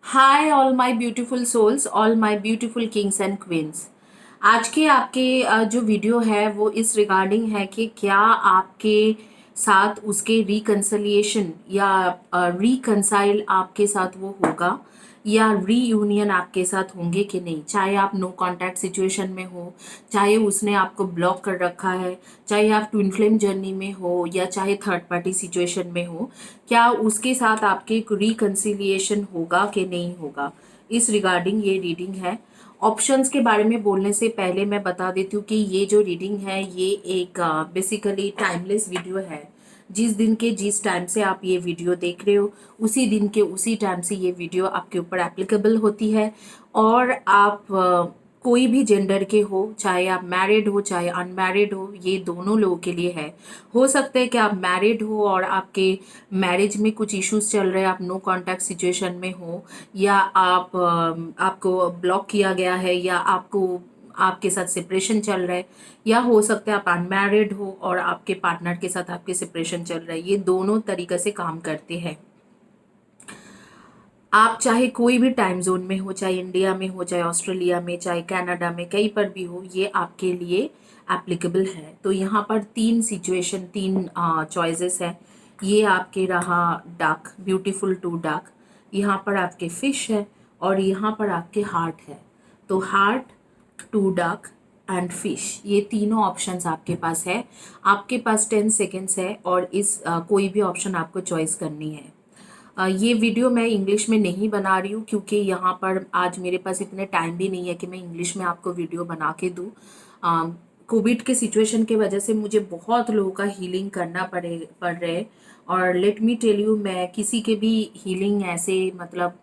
Hi all my beautiful souls, all my beautiful kings and queens. आज के आपके जो वीडियो है वो इस रिगार्डिंग है कि क्या आपके साथ उसके रिकन्सिलिएशन या रिकन्साइल आपके साथ वो होगा या रीयूनियन आपके साथ होंगे कि नहीं। चाहे आप नो कांटेक्ट सिचुएशन में हो, चाहे उसने आपको ब्लॉक कर रखा है, चाहे आप ट्विन फ्लेम जर्नी में हो या चाहे थर्ड पार्टी सिचुएशन में हो, क्या उसके साथ आपके रिकन्सिलिएशन होगा कि नहीं होगा। इस रिगार्डिंग ये रीडिंग है। ऑप्शंस के बारे में बोलने से पहले मैं बता देती हूँ कि ये जो रीडिंग है ये एक बेसिकली टाइमलेस वीडियो है। जिस दिन के जिस टाइम से आप ये वीडियो देख रहे हो उसी दिन के उसी टाइम से ये वीडियो आपके ऊपर एप्लीकेबल होती है। और आप कोई भी जेंडर के हो, चाहे आप मैरिड हो चाहे अनमैरिड हो, ये दोनों लोगों के लिए है। हो सकता है कि आप मैरिड हो और आपके मैरिज में कुछ इश्यूज चल रहे हैं, आप नो कांटेक्ट सिचुएशन में हो, या आपको ब्लॉक किया गया है, या आपको आपके साथ सेपरेशन चल रहा है, या हो सकता है आप अनमैरिड हो और आपके पार्टनर के साथ आपके सेपरेशन चल रहा है। ये दोनों तरीके से काम करते हैं। आप चाहे कोई भी टाइम जोन में हो, चाहे इंडिया में हो, चाहे ऑस्ट्रेलिया में, चाहे कनाडा में, कहीं पर भी हो, ये आपके लिए एप्लीकेबल है। तो यहाँ पर तीन सिचुएशन, तीन चॉइसेस है। ये आपके रहा डक, ब्यूटीफुल टू डक, यहाँ पर आपके फिश है और यहाँ पर आपके हार्ट है। तो heart, two duck and fish, ये तीनों ऑप्शंस आपके पास है। आपके पास 10 सेकेंड्स है और इस कोई भी ऑप्शन आपको चॉइस करनी है। ये वीडियो मैं इंग्लिश में नहीं बना रही हूँ क्योंकि यहाँ पर आज मेरे पास इतने टाइम भी नहीं है कि मैं इंग्लिश में आपको वीडियो बना के दूँ। कोविड के सिचुएशन के वजह से मुझे बहुत लोगों का हीलिंग करना पड़ रहे है। और लेट मी टेल यू, मैं किसी के भी हीलिंग ऐसे मतलब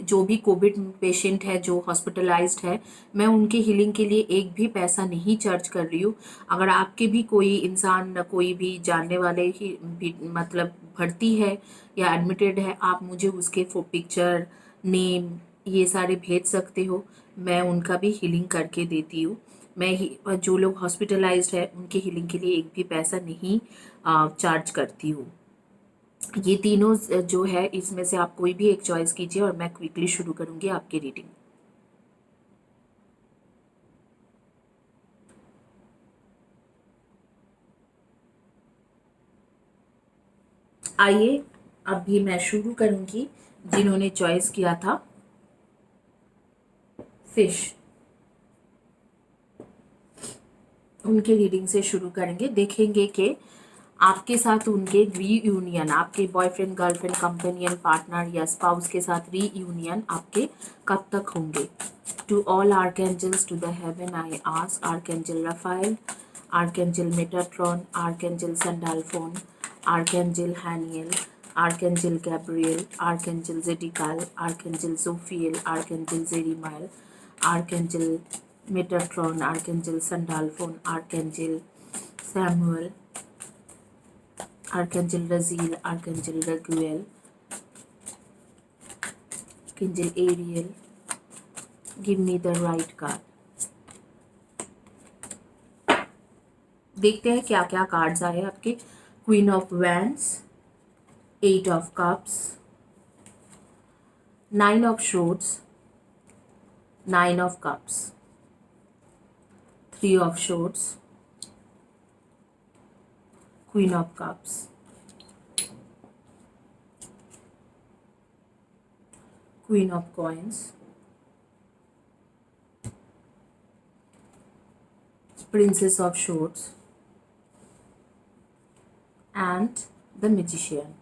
जो भी कोविड पेशेंट है जो हॉस्पिटलाइज्ड है, मैं उनके हीलिंग के लिए एक भी पैसा नहीं चार्ज कर रही हूँ। अगर आपके भी कोई इंसान, कोई भी जानने वाले ही भी मतलब भर्ती है या एडमिटेड है, आप मुझे उसके पिक्चर, नेम, ये सारे भेज सकते हो। मैं उनका भी हीलिंग करके देती हूँ। जो लोग हॉस्पिटलाइज्ड है उनके हीलिंग के लिए एक भी पैसा नहीं चार्ज करती हूँ। ये तीनों जो है इसमें से आप कोई भी एक चॉइस कीजिए और मैं क्विकली शुरू करूँगी आपकी रीडिंग। आइए अभी मैं शुरू करूँगी। जिन्होंने चॉइस किया था फिश, उनके रीडिंग से शुरू करेंगे। देखेंगे कि आपके साथ उनके रीयूनियन, आपके बॉयफ्रेंड, गर्लफ्रेंड, कंपेनियन, पार्टनर या स्पाउस के साथ रीयूनियन आपके कब तक होंगे। To all archangels to the heaven I ask, Archangel Raphael, Archangel Metatron, Archangel Sandalphon, Archangel Haniel, Archangel Gabriel, Archangel Zadkiel, Archangel Jophiel, Archangel Jeremiel, Archangel Metatron, Archangel Sandalphon, Archangel Samuel, Archangel Raziel, Archangel Raguel, Archangel Ariel. Give me the right card. देखते हैं क्या क्या cards आए आपके। Queen of wands, 8 of cups, 9 of shorts, 9 of cups, 3 of shorts, queen of cups, queen of coins, princess of shorts and the magician.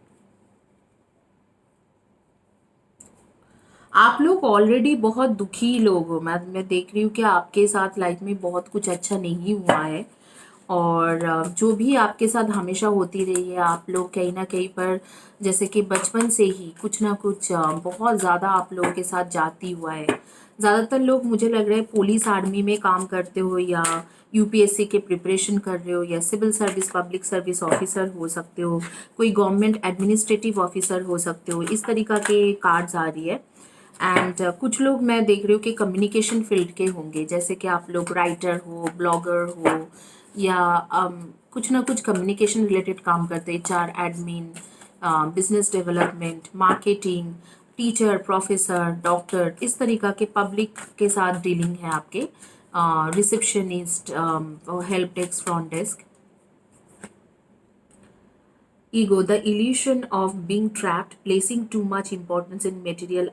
आप लोग already बहुत दुखी लोग हो। मैं देख रही हूँ कि आपके साथ लाइफ में बहुत कुछ अच्छा नहीं हुआ है। और जो भी आपके साथ हमेशा होती रही है, आप लोग कहीं ना कहीं पर जैसे कि बचपन से ही कुछ ना कुछ बहुत ज़्यादा आप लोगों के साथ जाती हुआ है। ज़्यादातर लोग मुझे लग रहा है पुलिस आर्मी में काम करते हो, या यूपीएससी के प्रिपरेशन कर रहे हो, या civil service public service officer हो सकते हो, कोई गवर्नमेंट एडमिनिस्ट्रेटिव ऑफिसर हो सकते हो। इस तरीक़ा के कार्ड्स आ रही है। एंड कुछ लोग मैं देख रही हूँ कि कम्युनिकेशन फील्ड के होंगे, जैसे कि आप लोग राइटर हो, ब्लॉगर हो, या कुछ ना कुछ कम्युनिकेशन रिलेटेड काम करते हैं। HR, admin, business development, marketing, teacher, professor, doctor, इस तरीका के पब्लिक के साथ डीलिंग है आपके। Receptionist, help desk, front desk. ego, the illusion of being trapped, placing too much importance in material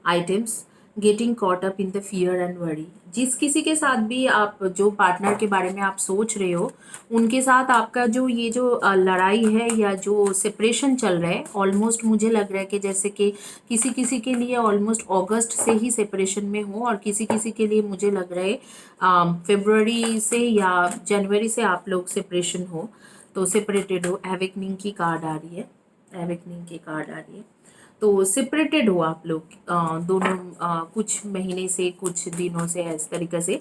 items, getting caught up in the fear and worry। जिस किसी के साथ भी आप, जो पार्टनर के बारे में आप सोच रहे हो, उनके साथ आपका जो ये जो लड़ाई है या जो सेपरेशन चल रहा है, ऑलमोस्ट मुझे लग रहा है कि जैसे कि किसी किसी के लिए ऑलमोस्ट अगस्त से ही सेपरेशन में हो, और किसी किसी के लिए मुझे लग रहा है फरवरी से या जनवरी से आप लोग सेपरेशन हो, तो सेपरेटेड हो। एवेकनिंग की कार्ड आ रही है, एवेकनिंग की कार्ड आ रही है। तो सेपरेटेड हो आप लोग दोनों कुछ महीने से, कुछ दिनों से, इस तरीके से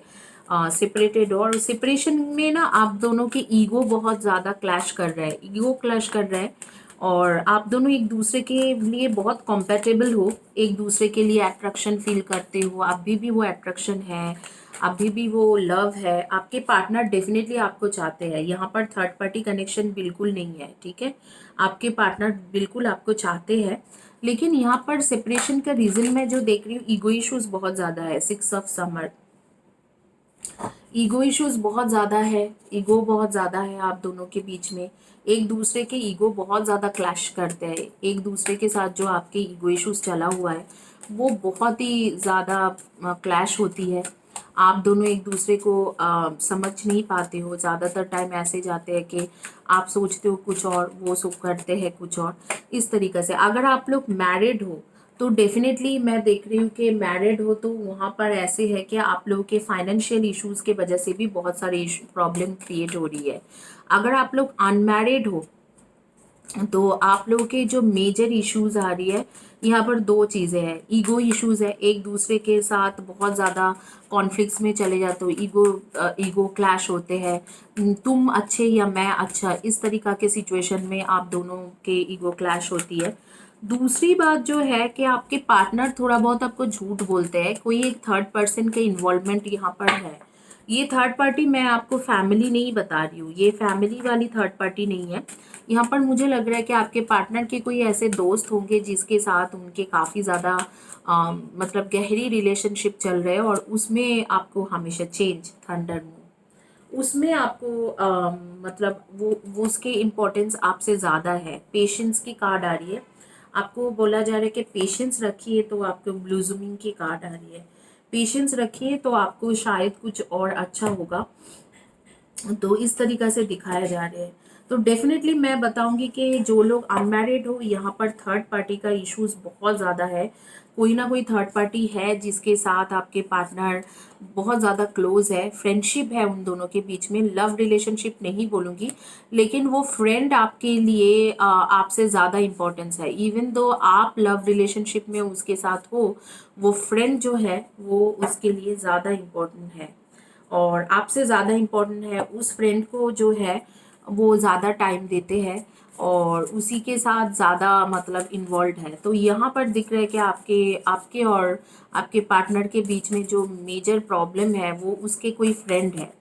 सेपरेटेड हो। और सेपरेशन में ना आप दोनों के ईगो बहुत ज़्यादा क्लैश कर रहा है, ईगो क्लैश कर रहा है, और आप दोनों एक दूसरे के लिए बहुत कंपेटेबल हो, एक दूसरे के लिए अट्रैक्शन फील करते हो, अभी भी वो अट्रैक्शन है, अभी भी वो लव है। आपके पार्टनर डेफिनेटली आपको चाहते हैं, यहाँ पर थर्ड पार्टी कनेक्शन बिल्कुल नहीं है, ठीक है। आपके पार्टनर बिल्कुल आपको चाहते हैं, लेकिन यहाँ पर सेपरेशन का रीज़न मैं जो देख रही हूँ, ईगो इश्यूज बहुत ज़्यादा है। 6 ऑफ समर, ईगो इश्यूज बहुत ज़्यादा है, ईगो बहुत ज़्यादा है आप दोनों के बीच में। एक दूसरे के ईगो बहुत ज़्यादा क्लैश करते हैं, एक दूसरे के साथ जो आपके ईगो इश्यूज चला हुआ है वो बहुत ही ज़्यादा क्लैश होती है। आप दोनों एक दूसरे को समझ नहीं पाते हो, ज़्यादातर टाइम ऐसे जाते हैं कि आप सोचते हो कुछ और, वो सब करते हैं कुछ और, इस तरीके से। अगर आप लोग मैरिड हो तो डेफिनेटली मैं देख रही हूँ कि मैरिड हो तो वहाँ पर ऐसे है कि आप लोगों के फाइनेंशियल इश्यूज के वजह से भी बहुत सारे प्रॉब्लम क्रिएट हो रही है। अगर आप लोग अनमैरिड हो तो आप लोगों के जो मेजर इश्यूज आ रही है, यहाँ पर दो चीज़ें हैं। ईगो इश्यूज है, एक दूसरे के साथ बहुत ज़्यादा कॉन्फ्लिक्ट्स में चले जाते हो, ईगो क्लैश होते हैं, तुम अच्छे या मैं अच्छा, इस तरीका के सिचुएशन में आप दोनों के ईगो क्लैश होती है। दूसरी बात जो है कि आपके पार्टनर थोड़ा बहुत आपको झूठ बोलते हैं, कोई एक थर्ड पर्सन के इन्वॉल्वमेंट यहाँ पर है। ये थर्ड पार्टी मैं आपको फैमिली नहीं बता रही हूँ, ये फैमिली वाली थर्ड पार्टी नहीं है। यहाँ पर मुझे लग रहा है कि आपके पार्टनर के कोई ऐसे दोस्त होंगे जिसके साथ उनके काफ़ी ज़्यादा मतलब गहरी रिलेशनशिप चल रहे हैं, और उसमें आपको हमेशा चेंज, थंडर मून, उसमें आपको मतलब वो उसके इम्पोर्टेंस आपसे ज़्यादा है। पेशेंस की कार्ड आ रही है, आपको बोला जा रहा है कि पेशेंस रखिए, तो आपको ब्लूजूमिंग की कार्ड आ रही है। पेशेंस रखिए तो आपको शायद कुछ और अच्छा होगा, तो इस तरीक़ा से दिखाया जा रहा है। तो डेफिनेटली मैं बताऊंगी कि जो लोग अनमैरिड हो, यहाँ पर थर्ड पार्टी का इश्यूज बहुत ज़्यादा है। कोई ना कोई थर्ड पार्टी है जिसके साथ आपके पार्टनर बहुत ज़्यादा क्लोज है, फ्रेंडशिप है उन दोनों के बीच में, लव रिलेशनशिप नहीं बोलूँगी, लेकिन वो फ्रेंड आपके लिए आपसे ज़्यादा इम्पोर्टेंस है। इवन दो आप लव रिलेशनशिप में उसके साथ हो, वो फ्रेंड जो है वो उसके लिए ज़्यादा इम्पोर्टेंट है, और आपसे ज़्यादा इम्पोर्टेंट है। उस फ्रेंड को जो है वो ज़्यादा टाइम देते हैं और उसी के साथ ज़्यादा मतलब इन्वॉल्व है। तो यहाँ पर दिख रहा है कि आपके आपके और आपके पार्टनर के बीच में जो मेजर प्रॉब्लम है वो उसके कोई फ्रेंड है।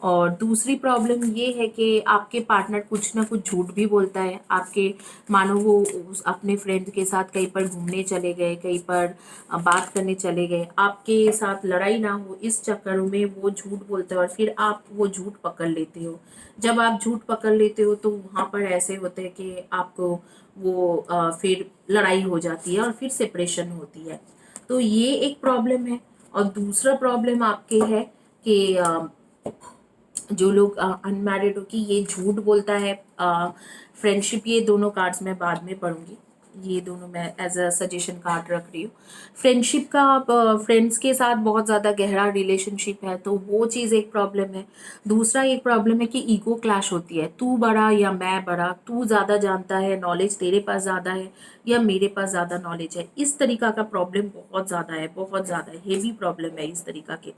और दूसरी प्रॉब्लम ये है कि आपके पार्टनर कुछ ना कुछ झूठ भी बोलता है आपके, मानो वो अपने फ्रेंड के साथ कहीं पर घूमने चले गए, कहीं पर बात करने चले गए, आपके साथ लड़ाई ना हो इस चक्कर में वो झूठ बोलता है, और फिर आप वो झूठ पकड़ लेते हो। जब आप झूठ पकड़ लेते हो तो वहाँ पर ऐसे होते हैं कि आपको वो फिर लड़ाई हो जाती है और फिर सेपरेशन होती है। तो ये एक प्रॉब्लम है। और दूसरा प्रॉब्लम आपके है कि जो लोग अनमैरिड हो कि ये झूठ बोलता है, फ्रेंडशिप, ये दोनों कार्ड्स मैं बाद में पढ़ूंगी, ये दोनों मैं एज अ सजेशन कार्ड रख रही हूँ। फ्रेंडशिप का फ्रेंड्स के साथ बहुत ज़्यादा गहरा रिलेशनशिप है, तो वो चीज़ एक प्रॉब्लम है। दूसरा एक प्रॉब्लम है कि ईगो क्लैश होती है, तू बड़ा या मैं बड़ा, तू ज़्यादा जानता है, नॉलेज तेरे पास ज़्यादा है या मेरे पास ज़्यादा नॉलेज है, इस तरीका का प्रॉब्लम बहुत ज़्यादा है, बहुत ज़्यादा हेवी प्रॉब्लम है इस तरीका के।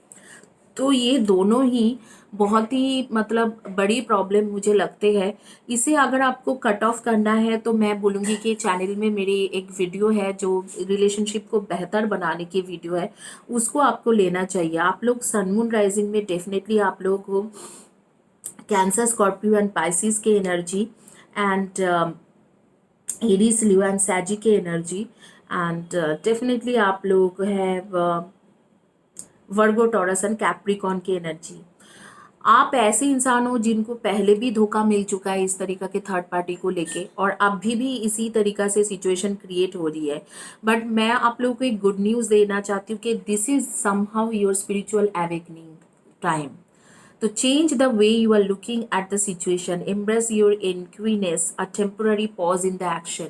तो ये दोनों ही बहुत ही मतलब बड़ी प्रॉब्लम मुझे लगते हैं। इसे अगर आपको कट ऑफ करना है तो मैं बोलूँगी कि चैनल में मेरी एक वीडियो है जो रिलेशनशिप को बेहतर बनाने की वीडियो है, उसको आपको लेना चाहिए। आप लोग सन मून राइजिंग में डेफिनेटली आप लोग हो कैंसर, स्कॉर्पियो एंड पाइसिस के energy, and Aries, Leo and Sagi के एनर्जी, एंड डेफिनेटली आप लोग have Virgo, Taurus and Capricorn की एनर्जी। आप ऐसे इंसान हो जिनको पहले भी धोखा मिल चुका है इस तरीका के थर्ड पार्टी को लेके, और अभी भी इसी तरीका से सिचुएशन क्रिएट हो रही है। बट मैं आप लोगों को एक गुड न्यूज़ देना चाहती हूँ कि this is somehow your spiritual awakening time. तो change the way you are looking at the situation, embrace your inquiness, a temporary pause in the action।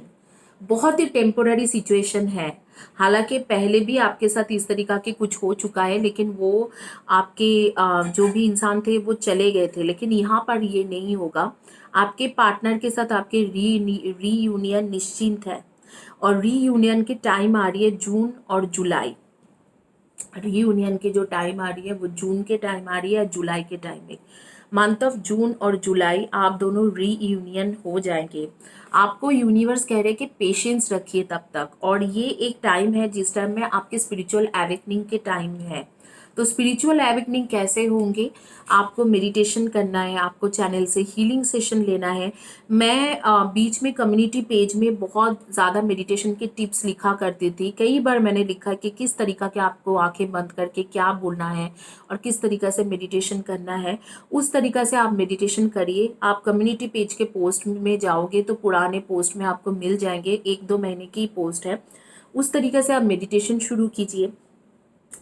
बहुत ही टेम्पोररी सिचुएशन है। हालांकि पहले भी आपके साथ इस तरीका के कुछ हो चुका है, लेकिन वो आपके जो भी इंसान थे वो चले गए थे, लेकिन यहाँ पर ये नहीं होगा। आपके पार्टनर के साथ आपके रीयूनियन निश्चिंत है, और रीयूनियन की टाइम आ रही है जून और जुलाई। रीयूनियन की जो टाइम आ रही है वो जून के टाइम आ रही है, जुलाई के टाइम में। मंथ ऑफ जून और जुलाई आप दोनों रीयूनियन हो जाएंगे। आपको यूनिवर्स कह रहे हैं कि पेशेंस रखिए तब तक, और ये एक टाइम है जिस टाइम में आपके स्पिरिचुअल एवेकनिंग के टाइम है। तो स्पिरिचुअल एवेकनिंग कैसे होंगे? आपको मेडिटेशन करना है, आपको चैनल से हीलिंग सेशन लेना है। मैं बीच में कम्युनिटी पेज में बहुत ज़्यादा मेडिटेशन के टिप्स लिखा करती थी। कई बार मैंने लिखा कि किस तरीका के आपको आंखें बंद करके क्या बोलना है और किस तरीका से मेडिटेशन करना है। उस तरीका से आप मेडिटेशन करिए। आप कम्युनिटी पेज के पोस्ट में जाओगे तो पुराने पोस्ट में आपको मिल जाएंगे, 1-2 महीने की पोस्ट है। उस तरीके से आप मेडिटेशन शुरू कीजिए।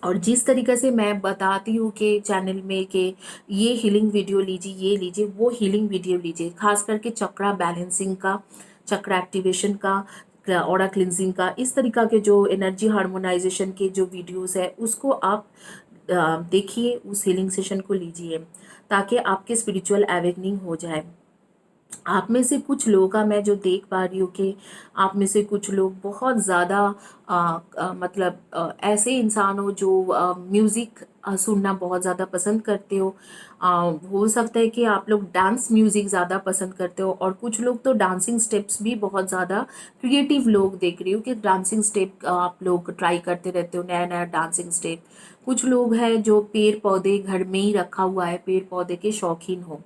और जिस तरीके से मैं बताती हूँ कि चैनल में कि ये हीलिंग वीडियो लीजिए, ये लीजिए, वो हीलिंग वीडियो लीजिए। खास करके चक्रा बैलेंसिंग का, चक्रा एक्टिवेशन का, ऑरा क्लिनजिंग का, इस तरीका के जो एनर्जी हार्मोनाइजेशन के जो वीडियोस है उसको आप देखिए, उस हीलिंग सेशन को लीजिए, ताकि आपके स्पिरिचुअल अवेकनिंग हो जाए। आप में से कुछ लोगों का मैं जो देख पा रही हूँ कि आप में से कुछ लोग बहुत ज़्यादा मतलब ऐसे इंसान हो जो म्यूज़िक सुनना बहुत ज़्यादा पसंद करते हो सकता है कि आप लोग डांस म्यूज़िक ज़्यादा पसंद करते हो, और कुछ लोग तो डांसिंग स्टेप्स भी बहुत ज़्यादा क्रिएटिव लोग देख रही हो कि डांसिंग स्टेप आप लोग ट्राई करते रहते हो, नया नया डांसिंग स्टेप। कुछ लोग हैं जो पेड़ पौधे घर में ही रखा हुआ है, पेड़ पौधे के शौकीन हो।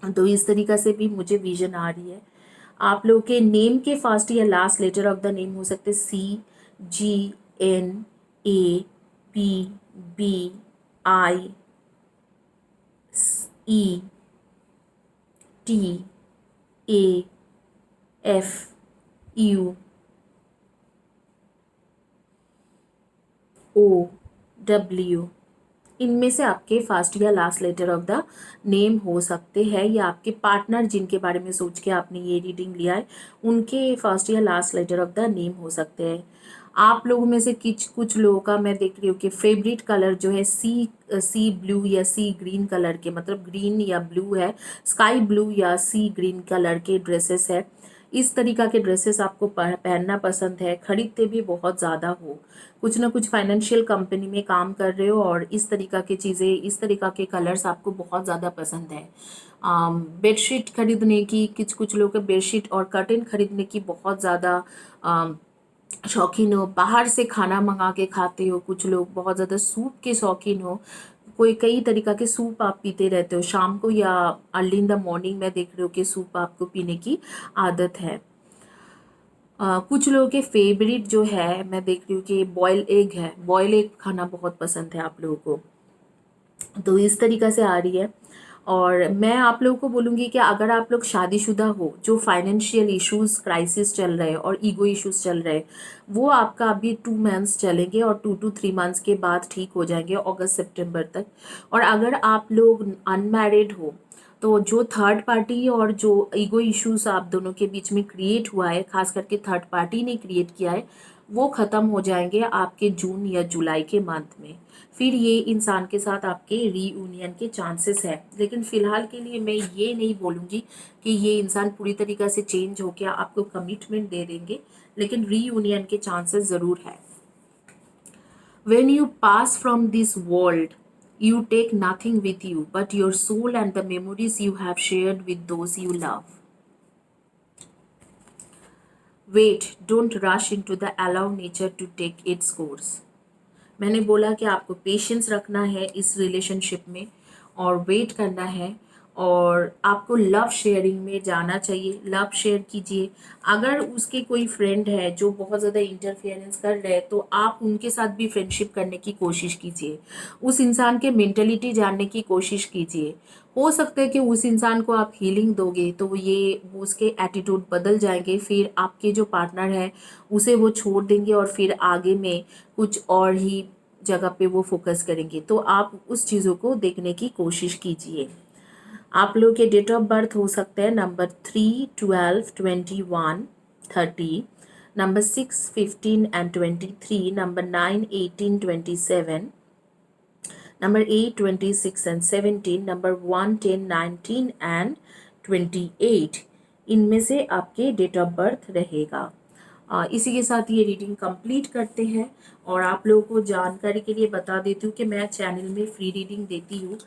तो इस तरीका से भी मुझे विजन आ रही है। आप लोग के नेम के फर्स्ट या last letter of the name हो सकते CGNAPBIAFU। इनमें से आपके फर्स्ट या last letter of the name हो सकते हैं, या आपके पार्टनर जिनके बारे में सोच के आपने ये रीडिंग लिया है उनके फर्स्ट या last letter of the name हो सकते हैं। आप लोगों में से कुछ लोगों का मैं देख रही हूँ कि फेवरेट कलर जो है सी ब्लू या सी ग्रीन कलर के, मतलब ग्रीन या ब्लू है, स्काई ब्लू या सी ग्रीन कलर के ड्रेसेस है। इस तरीका के ड्रेसेस आपको पहनना पसंद है, खरीदते भी बहुत ज़्यादा हो। कुछ ना कुछ फाइनेंशियल कंपनी में काम कर रहे हो और इस तरीका की चीज़ें, इस तरीका के कलर्स आपको बहुत ज़्यादा पसंद है। बेडशीट खरीदने की, कुछ लोग बेडशीट और कर्टेन खरीदने की बहुत ज़्यादा शौकीन हो। बाहर से खाना मंगा के खाते हो, कुछ लोग बहुत ज़्यादा सूप के शौकीन हो। कोई कई तरीका के सूप आप पीते रहते हो शाम को या अर्ली इन द मॉर्निंग में, देख रहे हो कि सूप आपको पीने की आदत है। कुछ लोगों के फेवरेट जो है मैं देख रही हूँ कि बॉयल एग है, बॉयल एग खाना बहुत पसंद है आप लोगों को। तो इस तरीका से आ रही है। और मैं आप लोगों को बोलूँगी कि अगर आप लोग शादीशुदा हो, जो फाइनेंशियल इश्यूज क्राइसिस चल रहे हैं और ईगो इश्यूज चल रहे हैं, वो आपका अभी 2 मंथ्स चलेंगे और 2 to 3 मंथ्स के बाद ठीक हो जाएंगे, अगस्त सितंबर तक। और अगर आप लोग अनमैरिड हो तो जो थर्ड पार्टी और जो ईगो इश्यूज आप दोनों के बीच में क्रिएट हुआ है, खास करके थर्ड पार्टी ने क्रिएट किया है, वो ख़त्म हो जाएंगे आपके जून या जुलाई के मंथ में। फिर ये इंसान के साथ आपके रीयूनियन के चांसेस है। लेकिन फ़िलहाल के लिए मैं ये नहीं बोलूँगी कि ये इंसान पूरी तरीक़ा से चेंज हो गया, आपको कमिटमेंट दे देंगे, लेकिन रीयूनियन के चांसेस ज़रूर है। When you pass from this world, you take nothing with you but your soul and the memories you have shared with those you love. Wait, don't rush into the allow nature to take its course. मैंने बोला कि आपको patience रखना है इस relationship में और wait करना है, और आपको लव शेयरिंग में जाना चाहिए, लव शेयर कीजिए। अगर उसके कोई फ्रेंड है जो बहुत ज़्यादा इंटरफेरेंस कर रहे हैं तो आप उनके साथ भी फ्रेंडशिप करने की कोशिश कीजिए, उस इंसान के मेंटलिटी जानने की कोशिश कीजिए। हो सकता है कि उस इंसान को आप हीलिंग दोगे तो वो उसके एटीट्यूड बदल जाएंगे, फिर आपके जो पार्टनर है उसे वो छोड़ देंगे और फिर आगे में कुछ और ही जगह पे वो फोकस करेंगे। तो आप उस चीज़ों को देखने की कोशिश कीजिए। आप लोग के डेट ऑफ बर्थ हो सकते हैं number 3, 12, 21, 30, number 6, 15 and 23, number 9, 18, 27, number 8, 26 and 17, number 1, 10, 19 and 28। इनमें से आपके डेट ऑफ बर्थ रहेगा। इसी के साथ ये रीडिंग कंप्लीट करते हैं। और आप लोगों को जानकारी के लिए बता देती हूँ कि मैं चैनल में फ्री रीडिंग देती हूँ।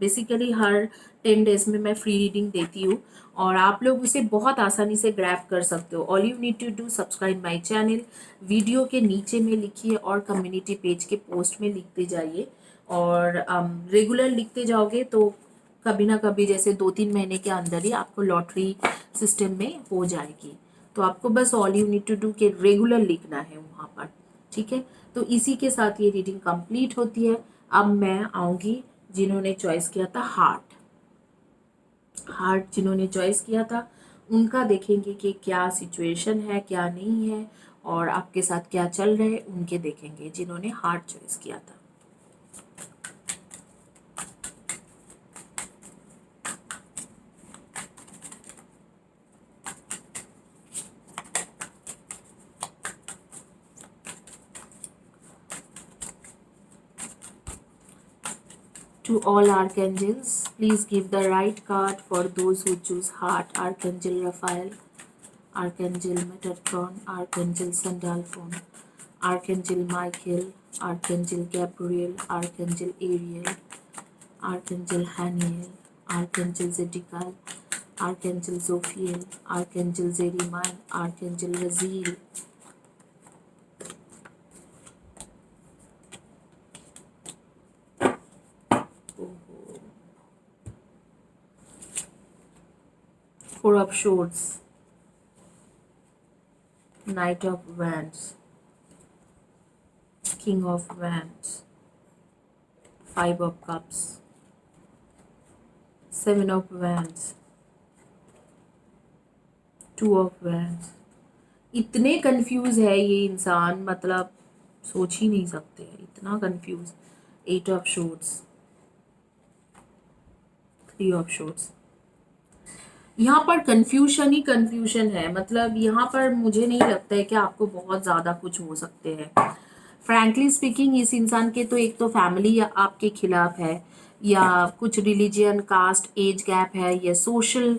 बेसिकली हर 10 डेज में मैं फ्री रीडिंग देती हूँ और आप लोग उसे बहुत आसानी से ग्रैब कर सकते हो। All you need to do subscribe my channel, video के नीचे में लिखिए और कम्युनिटी पेज के पोस्ट में लिखते जाइए। और रेगुलर लिखते जाओगे तो कभी ना कभी जैसे 2-3 महीने के अंदर ही आपको लॉटरी सिस्टम में हो जाएगी। तो आपको बस all you need to do के रेगुलर लिखना है वहाँ पर, ठीक है। तो इसी के साथ ये रीडिंग कंप्लीट होती है। अब मैं आऊँगी जिन्होंने चॉइस किया था हार्ट, जिन्होंने चॉइस किया था उनका देखेंगे कि क्या सिचुएशन है क्या नहीं है और आपके साथ क्या चल रहा है, उनके देखेंगे जिन्होंने हार्ट चॉइस किया था। To all archangels, please give the right card for those who choose heart. Archangel Raphael, Archangel Metatron, Archangel Sandalphon, Archangel Michael, Archangel Gabriel, Archangel Ariel, Archangel Haniel, Archangel Zedekiel, Archangel Zophiel, Archangel Zerimai, Archangel Raziel. Four of Swords, Knight of Wands, King of Wands, Five of Cups, Seven of Wands, Two of Wands. इतने confuse है ये इंसान, मतलब सोच ही नहीं सकते, इतना confuse. Eight of swords, three of swords. यहाँ पर कंफ्यूजन ही कंफ्यूजन है, मतलब यहाँ पर मुझे नहीं लगता है कि आपको बहुत ज़्यादा कुछ हो सकते हैं। फ्रैंकली स्पीकिंग इस इंसान के तो एक तो फैमिली आपके खिलाफ है, या कुछ रिलीजियन, कास्ट, एज गैप है, या सोशल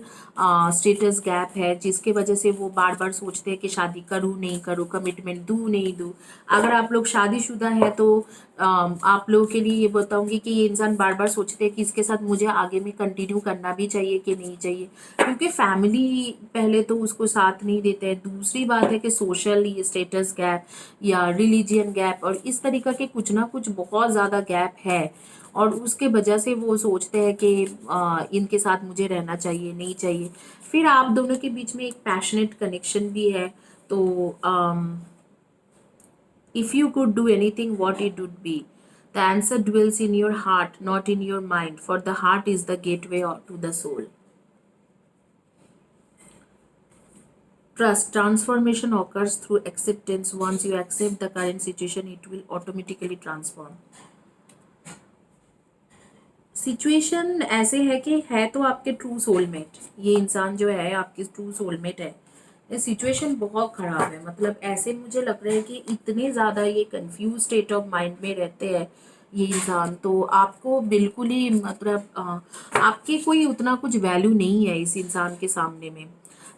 स्टेटस गैप है, जिसके वजह से वो बार बार सोचते हैं कि शादी करूँ नहीं करूँ, कमिटमेंट दूँ नहीं दूँ। अगर आप लोग शादीशुदा है तो आप लोगों के लिए ये बताऊंगी कि ये इंसान बार बार सोचते हैं कि इसके साथ मुझे आगे में कंटिन्यू करना भी चाहिए कि नहीं चाहिए, क्योंकि फैमिली पहले तो उसको साथ नहीं देते हैं। दूसरी बात है कि सोशल ये स्टेटस गैप या रिलीजियन गैप और इस तरीका के कुछ ना कुछ बहुत ज़्यादा गैप है, और उसके वजह से वो सोचते हैं कि इनके साथ मुझे रहना चाहिए नहीं चाहिए। फिर आप दोनों के बीच में एक पैशनेट कनेक्शन भी है। तो if you could do anything, what it would be? The answer dwells in your heart, not in your mind, for the heart is the gateway to the soul. Trust. Transformation occurs through acceptance. Once you accept the current situation, it will automatically transform. Situation ऐसे है कि है तो आपके true soulmate, ये इंसान जो है आपकी ट्रू सोलमेट है। ये सिचुएशन बहुत ख़राब है, मतलब ऐसे मुझे लग रहा है कि इतने ज़्यादा ये कंफ्यूज स्टेट ऑफ माइंड में रहते हैं ये इंसान, तो आपको बिल्कुल ही मतलब आपकी कोई उतना कुछ वैल्यू नहीं है इस इंसान के सामने में।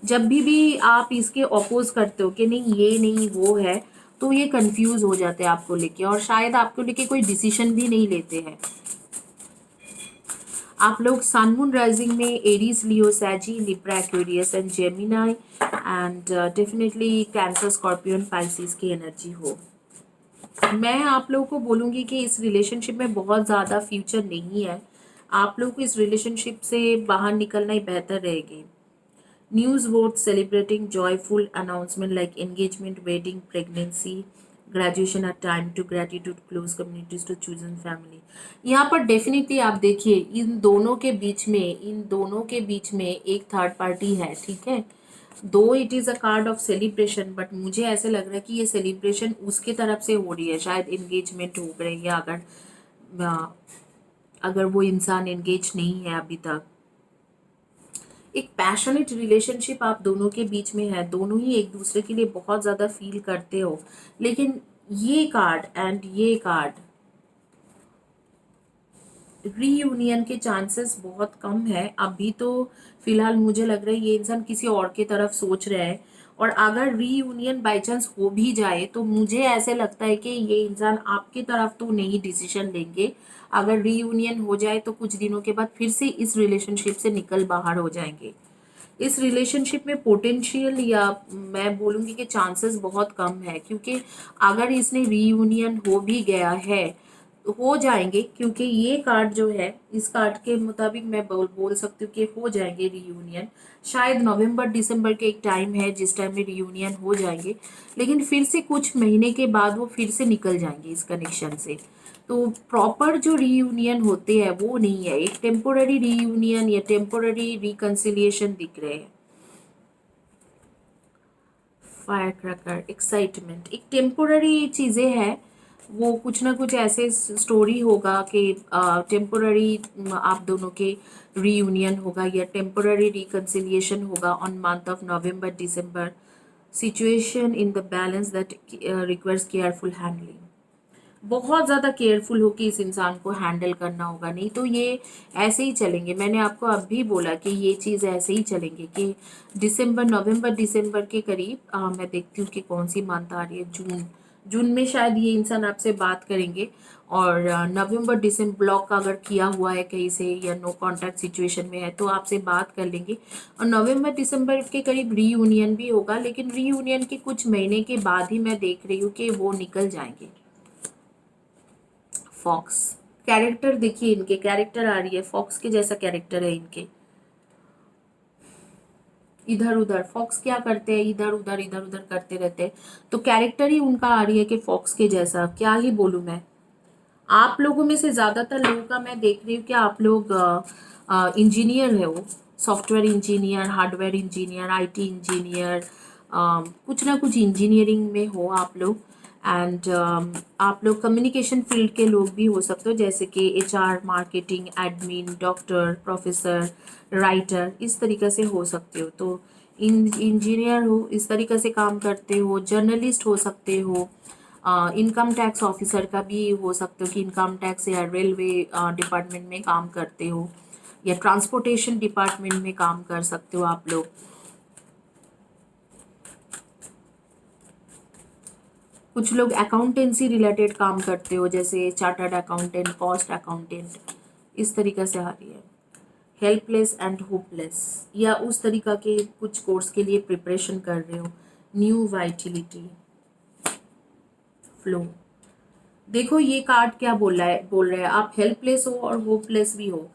जब भी आप इसके अपोज करते हो कि नहीं ये नहीं वो है, तो ये कंफ्यूज हो जाते हैं आपको लेके, और शायद आपको लेके कोई डिसीजन भी नहीं लेते हैं। आप लोग सन मून राइजिंग में Aries, Leo, Sagi, Libra, Aquarius and Gemini and definitely Cancer, Scorpion, Pisces की एनर्जी हो। मैं आप लोगों को बोलूँगी कि इस रिलेशनशिप में बहुत ज़्यादा फ्यूचर नहीं है। आप लोगों को इस रिलेशनशिप से बाहर निकलना ही बेहतर रहेगी। News about celebrating joyful announcement like engagement, wedding, pregnancy, graduation at time to gratitude, close communities to chosen family. यहाँ पर डेफिनेटली आप देखिए इन दोनों के बीच में एक थर्ड पार्टी है, ठीक है। दो it is a card of celebration, but मुझे ऐसे लग रहा है कि ये सेलिब्रेशन उसके तरफ से हो रही है, शायद एंगेजमेंट हो गई है। अ, अगर वो इंसान एंगेज नहीं है अभी तक, एक पैशनेट रिलेशनशिप आप दोनों के बीच में है, दोनों ही एक दूसरे के लिए बहुत ज़्यादा फील करते हो। लेकिन ये कार्ड रीयूनियन के चांसेस बहुत कम है अभी तो। फिलहाल मुझे लग रहा है ये इंसान किसी और की तरफ सोच रहा है। और अगर रीयूनियन बाई चांस हो भी जाए तो मुझे ऐसे लगता है कि ये इंसान आपकी तरफ तो नहीं डिसीजन लेंगे। अगर रीयूनियन हो जाए तो कुछ दिनों के बाद फिर से इस रिलेशनशिप से निकल बाहर हो जाएंगे। इस रिलेशनशिप में पोटेंशियल, या मैं बोलूँगी कि चांसेस बहुत कम है, क्योंकि अगर इसने रीयूनियन हो भी गया है, हो जाएंगे, क्योंकि ये कार्ड जो है, इस कार्ड के मुताबिक मैं बोल सकती हूँ कि हो जाएंगे रीयूनियन। शायद नवंबर दिसंबर के एक टाइम है जिस टाइम में रीयूनियन हो जाएंगे, लेकिन फिर से कुछ महीने के बाद वो फिर से निकल जाएंगे इस कनेक्शन से। तो प्रॉपर जो रीयूनियन होते हैं वो नहीं है, एक टेम्पोररी रीयूनियन या टेम्पोररी रिकन्सिलिएशन दिख रहे हैं। फायर क्रैकर, एक्साइटमेंट, एक टेम्पोररी चीज़ें हैं। वो कुछ ना कुछ ऐसे स्टोरी होगा कि टेम्पोररी आप दोनों के रीयूनियन होगा या टेम्पोररी रिकन्सिलिएशन होगा on month of November December. Situation in the balance that requires careful handling. बहुत ज़्यादा केयरफुल हो कि इस इंसान को हैंडल करना होगा, नहीं तो ये ऐसे ही चलेंगे। मैंने आपको अभी बोला कि ये चीज़ ऐसे ही चलेंगे कि नवंबर दिसंबर के करीब, मैं देखती हूँ कि कौन सी मंथ आ रही है, जून में शायद ये इंसान आपसे बात करेंगे। और नवंबर दिसंबर ब्लॉक अगर किया हुआ है कहीं से या नो कांटेक्ट सिचुएशन में है तो आपसे बात कर लेंगे। और नवंबर दिसंबर के करीब रीयूनियन भी होगा, लेकिन रीयूनियन के कुछ महीने के बाद ही मैं देख रही हूँ कि वो निकल जाएंगे। फॉक्स, कैरेक्टर देखिए, इनके कैरेक्टर आ रही है, फॉक्स के जैसा कैरेक्टर है इनके। इधर उधर फॉक्स क्या करते हैं, इधर उधर करते रहते हैं, तो कैरेक्टर ही उनका आ रही है कि फॉक्स के जैसा। क्या ही बोलूं मैं। आप लोगों में से ज़्यादातर लोगों का मैं देख रही हूँ कि आप लोग इंजीनियर है, वो software engineer, hardware engineer, IT engineer, कुछ ना कुछ इंजीनियरिंग में हो आप लोग। एंड आप लोग कम्युनिकेशन फील्ड के लोग भी हो सकते हो, जैसे कि HR, marketing, admin, doctor, professor, writer, इस तरीके से हो सकते हो। तो इंजीनियर हो, इस तरीके से काम करते हो, जर्नलिस्ट हो सकते हो, इनकम टैक्स ऑफिसर का भी हो सकते हो कि इनकम टैक्स या रेलवे डिपार्टमेंट में काम करते हो, या ट्रांसपोर्टेशन डिपार्टमेंट में काम कर सकते हो आप लोग। कुछ लोग अकाउंटेंसी रिलेटेड काम करते हो, जैसे चार्टर्ड अकाउंटेंट, कॉस्ट अकाउंटेंट, इस तरीके से आ रही है। हेल्पलेस एंड होपलेस, या उस तरीका के कुछ कोर्स के लिए प्रिपरेशन कर रहे हो। New vitality, flow. देखो ये कार्ड क्या बोल रहा है, आप हेल्पलेस हो और होपलेस भी हो।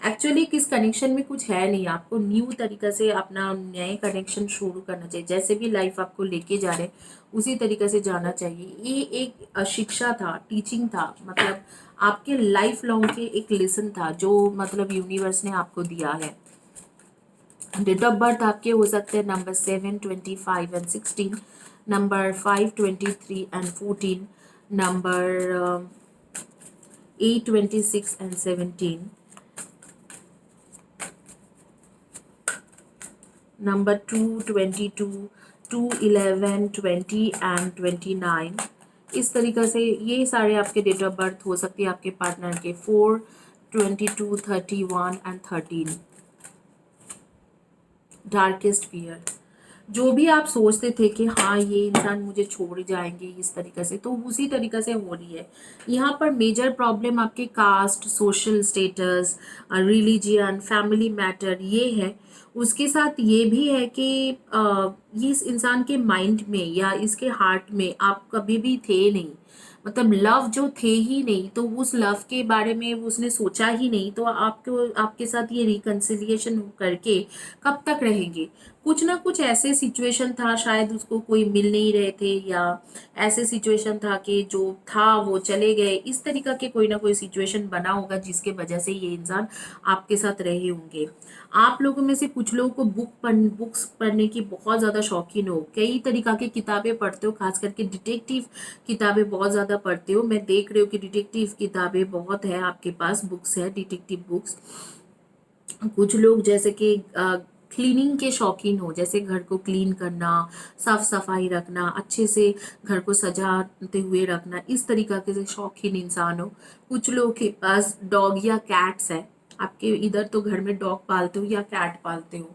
एक्चुअली किस कनेक्शन में कुछ है नहीं, आपको न्यू तरीका से अपना नए कनेक्शन शुरू करना चाहिए। जैसे भी लाइफ आपको लेके जा रहे उसी तरीके से जाना चाहिए। ये एक शिक्षा था, टीचिंग था, मतलब आपके लाइफ लॉन्ग के एक लेसन था जो मतलब यूनिवर्स ने आपको दिया है। डेट ऑफ बर्थ आपके हो सकते हैं number 7, 25 and 16, number 5, 23 and 14, number 8, 26 and 17, number 2, 22, 2, 11, 20 and 29। इस तरीक़े से ये सारे आपके डेट ऑफ बर्थ हो सकती है आपके पार्टनर के। 4, 22, 31 एंड 13। डार्केस्ट फियर, जो भी आप सोचते थे कि हाँ ये इंसान मुझे छोड़ जाएंगे इस तरीके से, तो उसी तरीके से हो रही है। यहाँ पर मेजर प्रॉब्लम आपके caste, social status, religion, family matter ये है। उसके साथ ये भी है कि ये इस इंसान के माइंड में या इसके हार्ट में आप कभी भी थे नहीं, मतलब लव जो थे ही नहीं, तो उस लव के बारे में उसने सोचा ही नहीं, तो आपको आपके साथ ये रिकन्सिलिएशन करके कब तक रहेंगे। कुछ ना कुछ ऐसे सिचुएशन था, शायद उसको कोई मिल नहीं रहे थे, या ऐसे सिचुएशन था कि जो था वो चले गए, इस तरीका के कोई ना कोई सिचुएशन बना होगा जिसके वजह से ये इंसान आपके साथ रहे होंगे। आप लोगों में से कुछ लोगों को बुक्स पढ़ने की बहुत ज़्यादा शौकीन हो, कई तरीका की किताबें पढ़ते हो, खास करके डिटेक्टिव किताबें बहुत ज़्यादा पढ़ते हो। मैं देख रही हूँ कि डिटेक्टिव किताबें बहुत है आपके पास, बुक्स है डिटेक्टिव बुक्स। कुछ लोग जैसे कि क्लीनिंग के शौकीन हो, जैसे घर को क्लीन करना, साफ सफाई रखना, अच्छे से घर को सजाते हुए रखना, इस तरीका के से शौकीन इंसान हो। कुछ लोगों के पास डॉग या कैट्स है, आपके इधर तो घर में डॉग पालते हो या कैट पालते हो,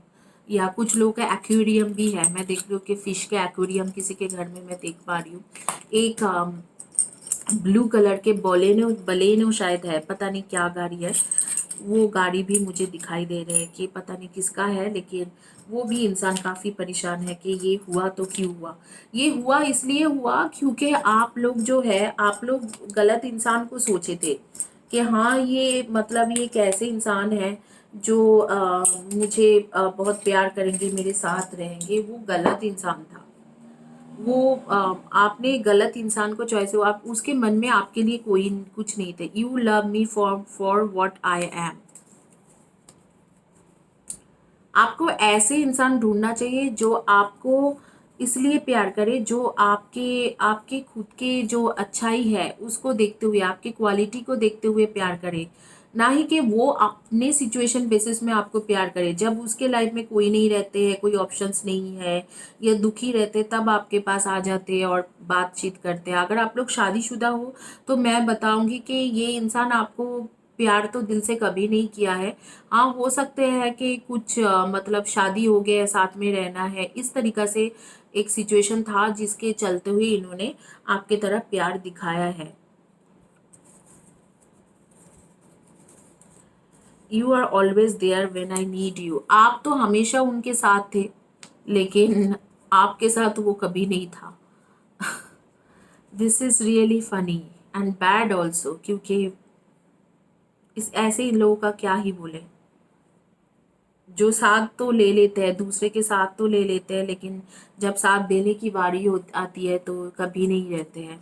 या कुछ लोगों का एक्वेरियम भी है। मैं देख रही हूँ कि फिश के एक्वेरियम किसी के घर में मैं देख पा रही हूँ। एक ब्लू कलर के बोलेनो बलेनो शायद है, पता नहीं क्या गाड़ी है, वो गाड़ी भी मुझे दिखाई दे रहे हैं कि पता नहीं किसका है, लेकिन वो भी इंसान काफ़ी परेशान है कि ये हुआ तो क्यों हुआ। ये हुआ इसलिए हुआ क्योंकि आप लोग जो है, आप लोग गलत इंसान को सोचे थे कि हाँ ये मतलब ये कैसे इंसान है जो मुझे बहुत प्यार करेंगे, मेरे साथ रहेंगे। वो गलत इंसान था, वो आपने गलत इंसान को चॉइस हो, आप उसके मन में आपके लिए कोई कुछ नहीं थे। You love me for what I am. आपको ऐसे इंसान ढूंढना चाहिए जो आपको इसलिए प्यार करे, जो आपके आपके खुद के जो अच्छाई है उसको देखते हुए, आपकी क्वालिटी को देखते हुए प्यार करे, ना ही कि वो अपने सिचुएशन बेसिस में आपको प्यार करे। जब उसके लाइफ में कोई नहीं रहते हैं, कोई ऑप्शंस नहीं है या दुखी रहते, तब आपके पास आ जाते हैं और बातचीत करते हैं। अगर आप लोग शादीशुदा हो तो मैं बताऊंगी कि ये इंसान आपको प्यार तो दिल से कभी नहीं किया है। हाँ, हो सकते हैं कि कुछ मतलब शादी हो गया है, साथ में रहना है, इस तरीका से एक सिचुएशन था जिसके चलते हुए इन्होंने आपके तरफ प्यार दिखाया है। You are always there when I need you. आप तो हमेशा उनके साथ थे, लेकिन आपके साथ वो कभी नहीं था। This is really funny and bad also, क्योंकि इस ऐसे इन लोगों का क्या ही बोले, जो साथ तो ले लेते हैं, दूसरे के साथ तो ले लेते हैं, लेकिन जब साथ देने की बारी हो आती है तो कभी नहीं रहते हैं।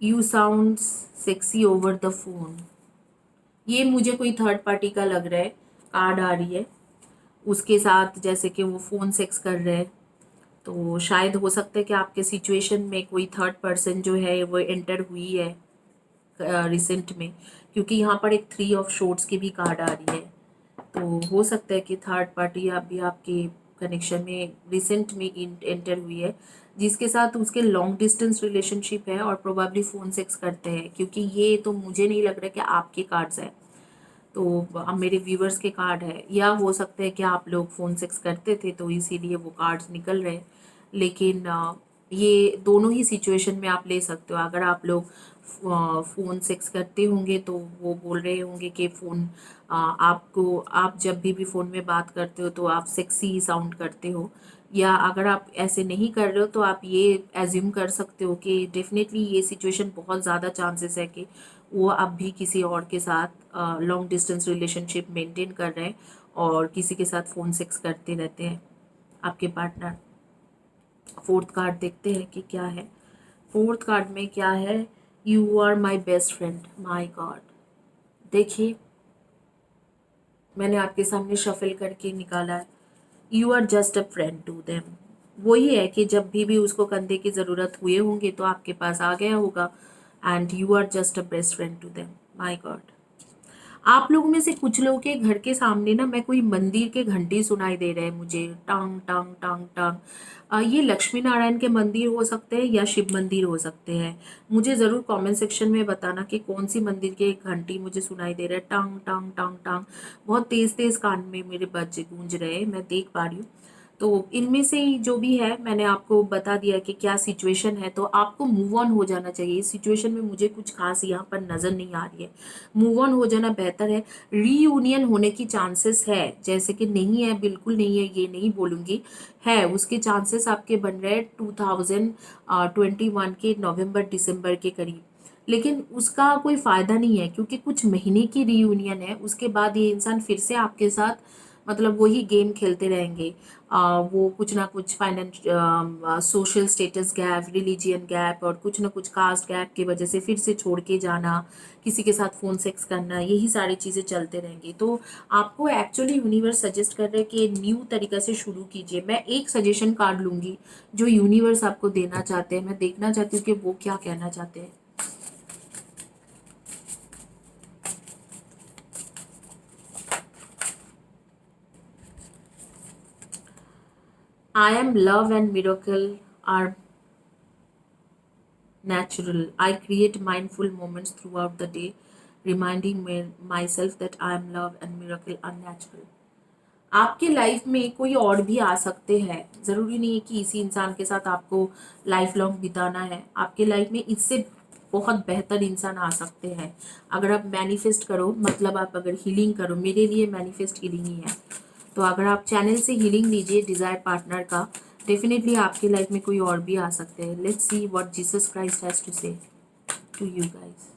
You sound sexy over the phone. ये मुझे कोई थर्ड पार्टी का लग रहा है, कार्ड आ रही है उसके साथ, जैसे कि वो फ़ोन सेक्स कर रहे हैं। तो शायद हो सकता है कि आपके सिचुएशन में कोई थर्ड पर्सन जो है वो एंटर हुई है रिसेंट में, क्योंकि यहाँ पर एक थ्री ऑफ शॉर्ट्स की भी कार्ड आ रही है। तो हो सकता है कि थर्ड पार्टी अभी आपके कनेक्शन में रिसेंट में एंटर हुई है, जिसके साथ उसके लॉन्ग डिस्टेंस रिलेशनशिप है और प्रोबेबली फ़ोन सेक्स करते हैं, क्योंकि ये तो मुझे नहीं लग रहा कि आपके कार्ड्स हैं, तो अब मेरे व्यूवर्स के कार्ड है, या हो सकता है कि आप लोग फ़ोन सेक्स करते थे तो इसीलिए वो कार्ड्स निकल रहे हैं। लेकिन ये दोनों ही सिचुएशन में आप ले सकते हो। अगर आप लोग फ़ोन सेक्स करते होंगे तो वो बोल रहे होंगे कि फ़ोन आपको, आप जब भी फ़ोन में बात करते हो तो आप सेक्सी साउंड करते हो। या अगर आप ऐसे नहीं कर रहे हो तो आप ये एज्यूम कर सकते हो कि डेफिनेटली ये सिचुएशन बहुत ज़्यादा चांसेस है कि वो अब भी किसी और के साथ लॉन्ग डिस्टेंस रिलेशनशिप मेंटेन कर रहे हैं और किसी के साथ फ़ोन सेक्स करते रहते हैं आपके पार्टनर। फोर्थ कार्ड देखते हैं कि क्या है। फोर्थ कार्ड में क्या है? You are my best friend. My god, देखिए मैंने आपके सामने शफल करके निकाला है। You are just a friend to them. वही है कि जब भी उसको कंधे की ज़रूरत हुए होंगे तो आपके पास आ गया होगा, and you are just a best friend to them. My god, आप लोगों में से कुछ लोगों के घर के सामने ना मैं कोई मंदिर के घंटी सुनाई दे रहे हैं मुझे, टांग टांग टांग टांग। ये लक्ष्मी नारायण के मंदिर हो सकते हैं या शिव मंदिर हो सकते हैं। मुझे ज़रूर कमेंट सेक्शन में बताना कि कौन सी मंदिर के घंटी मुझे सुनाई दे रहा है, टांग टांग टांग टांग। बहुत तेज़ तेज़ कान में मेरे बज गूंज रहे हैं, मैं देख पा रही हूँ। तो इनमें से ही जो भी है मैंने आपको बता दिया कि क्या सिचुएशन है, तो आपको मूव ऑन हो जाना चाहिए। इस सिचुएशन में मुझे कुछ खास यहाँ पर नज़र नहीं आ रही है, मूव ऑन हो जाना बेहतर है। रीयूनियन होने की चांसेस है, जैसे कि नहीं है बिल्कुल नहीं है ये नहीं बोलूँगी, है उसके चांसेस आपके बन रहे हैं 2021 के नवंबर दिसंबर के करीब। लेकिन उसका कोई फ़ायदा नहीं है, क्योंकि कुछ महीने की रीयूनियन है, उसके बाद ये इंसान फिर से आपके साथ मतलब वही गेम खेलते रहेंगे। वो कुछ ना कुछ finance social status gap, religion gap और कुछ ना कुछ कास्ट गैप की वजह से फिर से छोड़ के जाना, किसी के साथ फ़ोन सेक्स करना, यही सारी चीज़ें चलते रहेंगी। तो आपको एक्चुअली यूनिवर्स सजेस्ट कर रहे हैं कि न्यू तरीक़ा से शुरू कीजिए। मैं एक सजेशन कार्ड लूँगी जो यूनिवर्स आपको देना चाहते हैं, मैं देखना चाहती हूँ कि वो क्या कहना चाहते हैं। I am love and miracle are natural. I create mindful moments throughout the day, reminding myself that I am love and miracle are natural. आपके लाइफ में कोई और भी आ सकते हैं, ज़रूरी नहीं है कि इसी इंसान के साथ आपको लाइफ लॉन्ग बिताना है। आपके लाइफ में इससे बहुत बेहतर इंसान आ सकते हैं। अगर आप मैनिफेस्ट करो, मतलब आप अगर हीलिंग करो, मेरे लिए मैनिफेस्ट हीलिंग ही है, तो अगर आप चैनल से हीलिंग लीजिए डिज़ायर पार्टनर का, डेफिनेटली आपकी लाइफ में कोई और भी आ सकते हैं। Let's see what Jesus Christ has to say to you guys.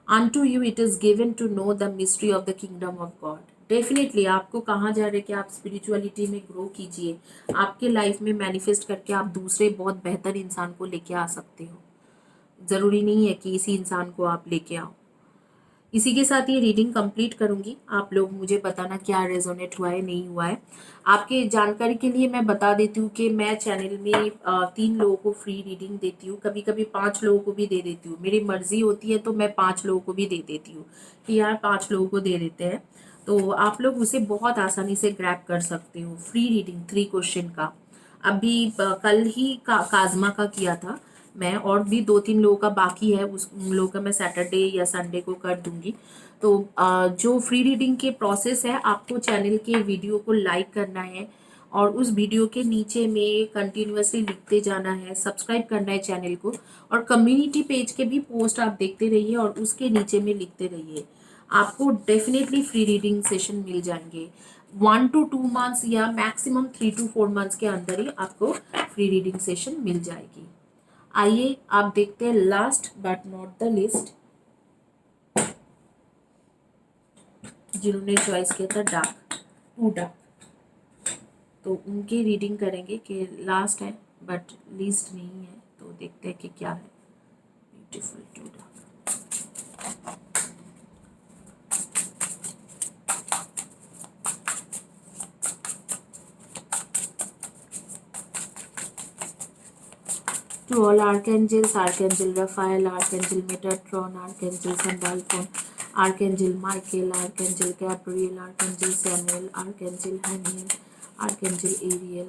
Unto you it is given to know the mystery of the kingdom of God. Definitely आपको कहा जा रहा है कि आप स्पिरिचुअलिटी में ग्रो कीजिए। आपके लाइफ में मैनिफेस्ट करके आप दूसरे बहुत बेहतर इंसान को लेके आ सकते हो। ज़रूरी नहीं है कि इसी इंसान को आप लेके आओ। इसी के साथ ये रीडिंग कंप्लीट करूंगी। आप लोग मुझे बताना क्या रेजोनेट हुआ है नहीं हुआ है। आपके जानकारी के लिए मैं बता देती हूँ कि मैं चैनल में 3 लोगों को फ्री रीडिंग देती हूँ, कभी कभी 5 लोगों को भी दे देती हूँ। मेरी मर्जी होती है तो मैं 5 लोगों को भी दे देती हूँ कि यार 5 लोगों को दे देते हैं, तो आप लोग उसे बहुत आसानी से ग्रैब कर सकते हो। फ्री रीडिंग 3 क्वेश्चन का अभी कल ही काजमा का किया था मैं, और भी 2-3 लोगों का बाकी है, उन लोगों का मैं सैटरडे या संडे को कर दूंगी। तो जो फ्री रीडिंग के प्रोसेस है, आपको चैनल के वीडियो को लाइक करना है और उस वीडियो के नीचे में कंटिन्यूअसली लिखते जाना है, सब्सक्राइब करना है चैनल को, और कम्युनिटी पेज के भी पोस्ट आप देखते रहिए और उसके नीचे में लिखते रहिए। आपको डेफिनेटली फ्री रीडिंग सेशन मिल जाएंगे। 1 to 2 मंथ्स या मैक्सिमम 3 to 4 मंथ्स के अंदर ही आपको फ्री रीडिंग सेशन मिल जाएगी। आइए आप देखते हैं last but not the list, जिन्होंने चॉइस किया था डार्क, 2 डार्क, तो उनकी रीडिंग करेंगे कि लास्ट है बट लीस्ट नहीं है। तो देखते हैं कि क्या है। Beautiful 2 dark. To all archangels, Archangel Raphael, Archangel Metatron, Archangel Sandalphon, Archangel Michael, Archangel Gabriel, Archangel Samuel, Archangel Haniel, Archangel Ariel,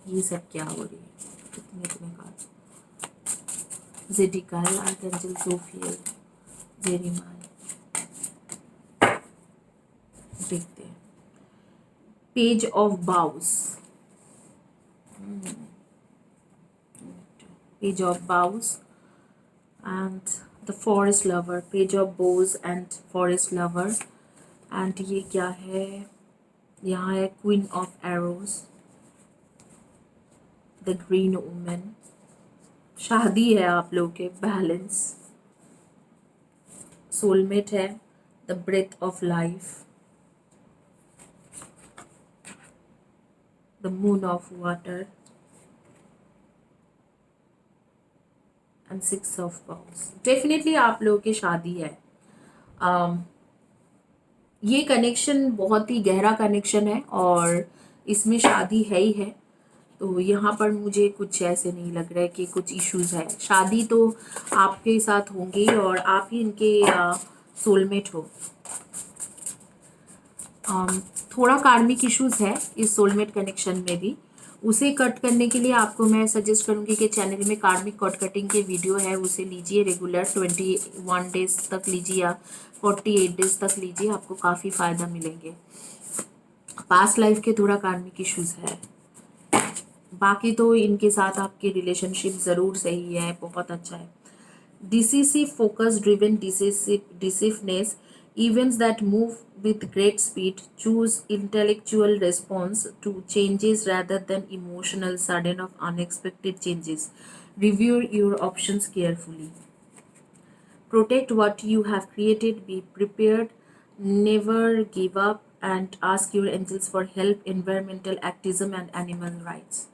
ये सब क्या हो रही है, कितने इतने card. Zedekiah, Archangel Zophiel, Jeremiah, देखते हैं। Page of Bows, Page of Bows and the Forest Lover, Page of Bows and Forest Lover, and ये क्या है, यहाँ है Queen of Arrows, The Green Woman, शादी है आप लोगों के, बैलेंस, सोलमेट है, The Breath of Life, The Moon of Water and 6 of Paws। Definitely आप लोगों की शादी है। ये कनेक्शन बहुत ही गहरा कनेक्शन है और इसमें शादी है ही है। तो यहाँ पर मुझे कुछ ऐसे नहीं लग रहा है कि कुछ इश्यूज है। शादी तो आपके साथ होंगी और आप ही इनके सोलमेट हो। थोड़ा कार्मिक इश्यूज है इस सोलमेट कनेक्शन में भी। उसे कट करने के लिए आपको मैं सजेस्ट करूंगी कि चैनल में कार्मिक कट कटिंग के वीडियो है, उसे लीजिए रेगुलर, 21 डेज तक लीजिए या 48 डेज तक लीजिए, आपको काफ़ी फ़ायदा मिलेंगे। पास्ट लाइफ के थोड़ा कार्मिक इश्यूज है। बाकी तो इनके साथ आपकी रिलेशनशिप ज़रूर सही है, बहुत अच्छा है। Decisive, focus driven decisiveness, events that move with great speed, choose intellectual response to changes rather than emotional, sudden, or unexpected changes. Review your options carefully. Protect what you have created, be prepared, never give up, and ask your angels for help, environmental activism, and animal rights.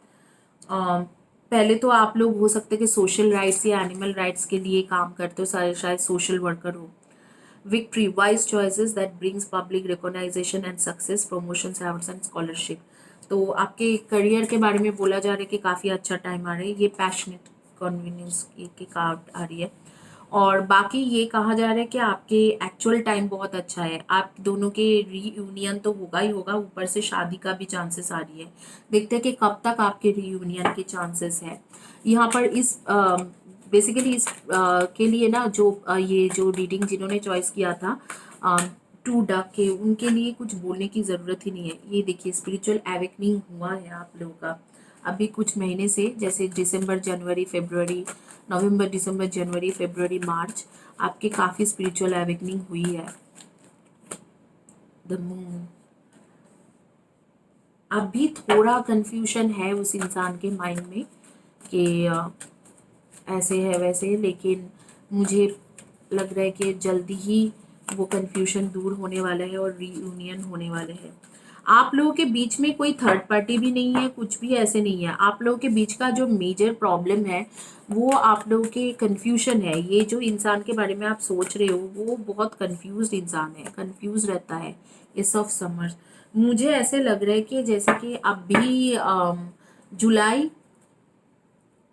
पहले तो आप लोग हो सकते हैं कि social rights या animal rights के लिए काम करते हो, शायद सोशल वर्कर हो। Victory, wise choices that brings public recognition and success, promotions, awards and scholarship. तो आपके करियर के बारे में बोला जा रहा है कि काफ़ी अच्छा टाइम आ रहा है, ये पैशनेट कन्वीनियंस की कार्ड आ रही है। और बाकी ये कहा जा रहा है कि आपके एक्चुअल टाइम बहुत अच्छा है, आप दोनों के रीयूनियन तो होगा ही होगा, ऊपर से शादी का भी चांसेस आ रही है। देखते हैं कि कब तक आपके रीयूनियन के चांसेस है। यहाँ पर इस बेसिकली इस के लिए ना जो ये जो रीडिंग जिन्होंने चॉइस किया था टू डक के, उनके लिए कुछ बोलने की ज़रूरत ही नहीं है। ये देखिए स्पिरिचुअल एवेकनिंग हुआ है आप लोगों का अभी कुछ महीने से, जैसे दिसंबर, जनवरी, फरवरी, नवंबर, दिसंबर, जनवरी, फरवरी, मार्च, आपके काफ़ी स्पिरिचुअल एवेकनिंग हुई है। द मून, अभी थोड़ा कंफ्यूजन है उस इंसान के माइंड में कि ऐसे है वैसे है, लेकिन मुझे लग रहा है कि जल्दी ही वो कंफ्यूजन दूर होने वाला है और रीयूनियन होने वाले हैं। आप लोगों के बीच में कोई थर्ड पार्टी भी नहीं है, कुछ भी ऐसे नहीं है। आप लोगों के बीच का जो मेजर प्रॉब्लम है वो आप लोगों के कंफ्यूजन है। ये जो इंसान के बारे में आप सोच रहे हो वो बहुत कंफ्यूज्ड इंसान है, कंफ्यूज रहता है इस ऑफ समर। मुझे ऐसे लग रहा है कि जैसे कि अभी जुलाई,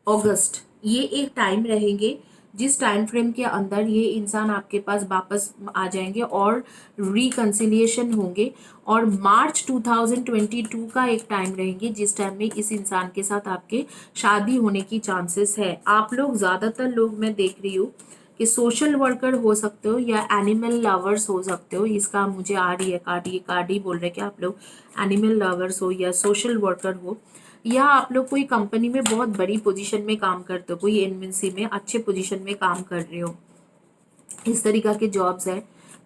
अगस्त, ये एक टाइम रहेंगे जिस टाइम फ्रेम के अंदर ये इंसान आपके पास वापस आ जाएंगे और रिकन्सिलिएशन होंगे। और मार्च 2022 का एक टाइम रहेंगे जिस टाइम में इस इंसान के साथ आपके शादी होने की चांसेस है। आप लोग ज़्यादातर लोग मैं देख रही हूँ कि सोशल वर्कर हो सकते हो या एनिमल लवर्स हो सकते हो। इसका मुझे आ रही है कार्ड, ये कार्ड ही बोल रहे हैं कि आप लोग एनिमल लवर्स हो या सोशल वर्कर हो, या आप लोग कोई कंपनी में बहुत बड़ी पोजीशन में काम करते हो, कोई एमएनसी में अच्छे पोजीशन में काम कर रहे हो, इस तरीका के जॉब्स है।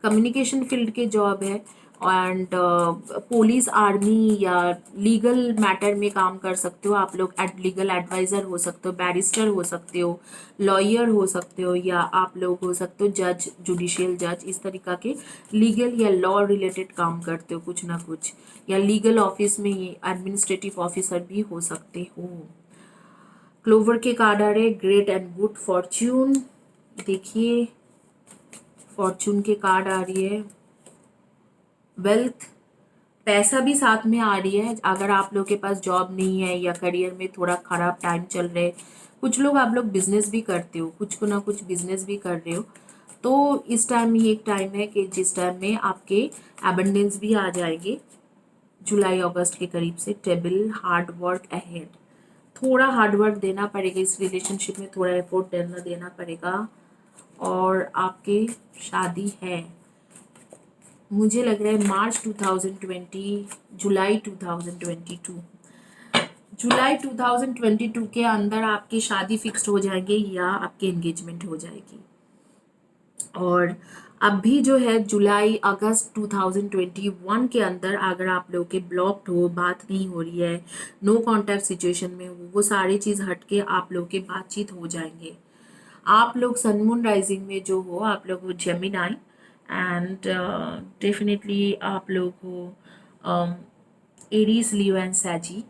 कम्युनिकेशन फील्ड के जॉब है एंड पुलिस, आर्मी या लीगल मैटर में काम कर सकते हो आप लोग। लीगल एडवाइज़र हो सकते हो, बैरिस्टर हो सकते हो, लॉयर हो सकते हो, या आप लोग हो सकते हो जज, जुडिशियल जज, इस तरीका के लीगल या लॉ रिलेटेड काम करते हो कुछ ना कुछ, या लीगल ऑफिस में एडमिनिस्ट्रेटिव ऑफिसर भी हो सकते हो। क्लोवर के कार्ड आ रहे, ग्रेट एंड गुड फॉर्च्यून। देखिए फॉर्चून के कार्ड आ रही है, वेल्थ, पैसा भी साथ में आ रही है। अगर आप लोग के पास जॉब नहीं है या करियर में थोड़ा खराब टाइम चल रहे, कुछ लोग आप लोग बिजनेस भी करते हो, कुछ को ना कुछ बिजनेस भी कर रहे हो, तो इस टाइम ये एक टाइम है कि जिस टाइम में आपके एबंडेंस भी आ जाएंगे जुलाई अगस्त के करीब से। टेबल, हार्ड वर्क अहेड, थोड़ा हार्ड वर्क देना पड़ेगा इस रिलेशनशिप में, थोड़ा एफर्ट देना पड़ेगा। और आपके शादी है, मुझे लग रहा है मार्च 2020, जुलाई 2022, जुलाई 2022 के अंदर आपकी शादी फिक्स्ड हो जाएंगे या आपकी एंगेजमेंट हो जाएगी। और अभी जो है जुलाई अगस्त 2021 के अंदर अगर आप लोग के ब्लॉक्ड हो, बात नहीं हो रही है, नो कांटेक्ट सिचुएशन में हो, वो सारी चीज़ हट के आप लोग के बातचीत हो जाएंगे। आप लोग सन मून राइजिंग में जो हो आप लोग हो जेमिनाई, एंड डेफिनेटली आप लोग हो Aries, Leo and Sagi,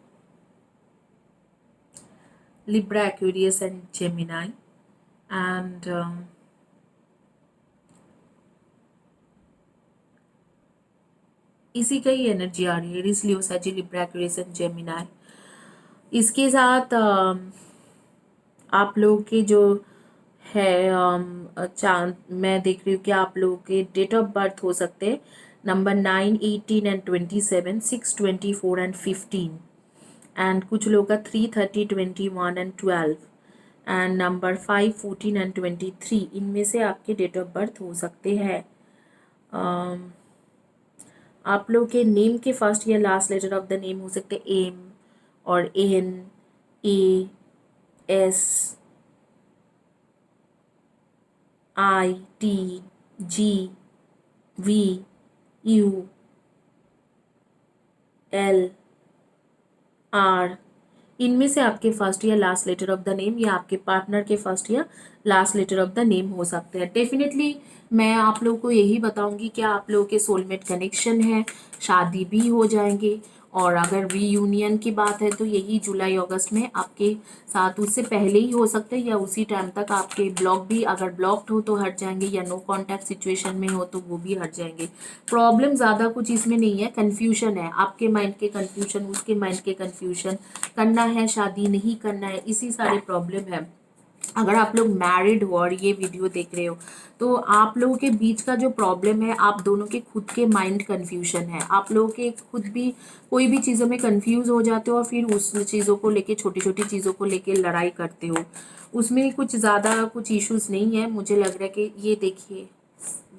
Libra, Aquarius and Gemini, and इसी का ही एनर्जी आ रही है, Aries, Leo, Sagi, Libra, Aquarius and Gemini. इसके साथ आप लोग के जो है चांद, मैं देख रही हूँ कि आप लोगों के डेट ऑफ बर्थ हो सकते हैं नंबर 9, 18 एंड 27, 6, 24 एंड 15, एंड कुछ लोगों का 3, 30, 21 एंड 12, एंड नंबर 5, 14 एंड 23, इनमें से आपके डेट ऑफ बर्थ हो सकते हैं। आप लोग के नेम के फर्स्ट या last letter of the name हो सकते हैं एम और N, A, S, I, T, G, V, U, L, R. इनमें से आपके फर्स्ट या last letter of the name या आपके पार्टनर के फर्स्ट या last letter of the name हो सकते हैं। डेफिनेटली मैं आप लोगों को यही बताऊंगी कि आप लोगों के सोलमेट कनेक्शन है, शादी भी हो जाएंगे। और अगर रीयूनियन की बात है तो यही जुलाई अगस्त में आपके साथ, उससे पहले ही हो सकता है या उसी टाइम तक आपके ब्लॉक भी, अगर ब्लॉक्ड हो तो हट जाएंगे या नो कांटेक्ट सिचुएशन में हो तो वो भी हट जाएंगे। प्रॉब्लम ज़्यादा कुछ इसमें नहीं है, कन्फ्यूजन है, आपके माइंड के कन्फ्यूजन, उसके माइंड के कन्फ्यूजन, करना है शादी नहीं करना है, इसी सारे प्रॉब्लम है। अगर आप लोग मैरिड हो और ये वीडियो देख रहे हो तो आप लोगों के बीच का जो प्रॉब्लम है, आप दोनों के खुद के माइंड कन्फ्यूजन है। आप लोगों के खुद भी कोई भी चीज़ों में कन्फ्यूज हो जाते हो और फिर उस चीज़ों को लेके, छोटी छोटी चीज़ों को लेके लड़ाई करते हो। उसमें कुछ ज़्यादा कुछ इश्यूज नहीं है। मुझे लग रहा है कि ये देखिए,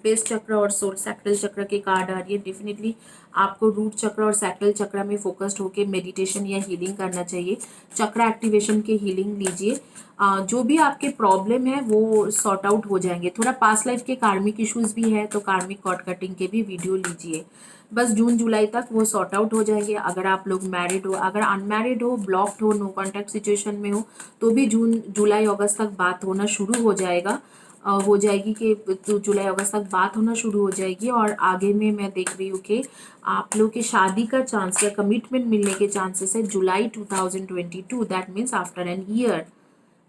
बेस चक्र और सोल सैक्रल चक्र के कार्ड आ रही है। डेफिनेटली आपको रूट चक्र और सैक्रल चक्र में फोकस्ड होकर मेडिटेशन या हीलिंग करना चाहिए। चक्र एक्टिवेशन के हीलिंग लीजिए। जो भी आपके प्रॉब्लम है वो सॉर्ट आउट हो जाएंगे। थोड़ा पास्ट लाइफ के कार्मिक इश्यूज भी है तो कार्मिक कॉर्ड कटिंग के भी वीडियो लीजिए। बस जून जुलाई तक वो सॉर्ट आउट हो जाएंगे। अगर आप लोग मैरिड हो, अगर अनमैरिड हो, ब्लॉक्ड हो, नो कॉन्टैक्ट सिचुएशन में हो तो भी जून जुलाई अगस्त तक बात होना शुरू हो जाएगा, हो जाएगी कि तो जुलाई अगस्त तक बात होना शुरू हो जाएगी। और आगे में मैं देख रही हूँ कि आप लोग के शादी का चांस या कमिटमेंट मिलने के चांसेस है जुलाई 2022, that means after an year.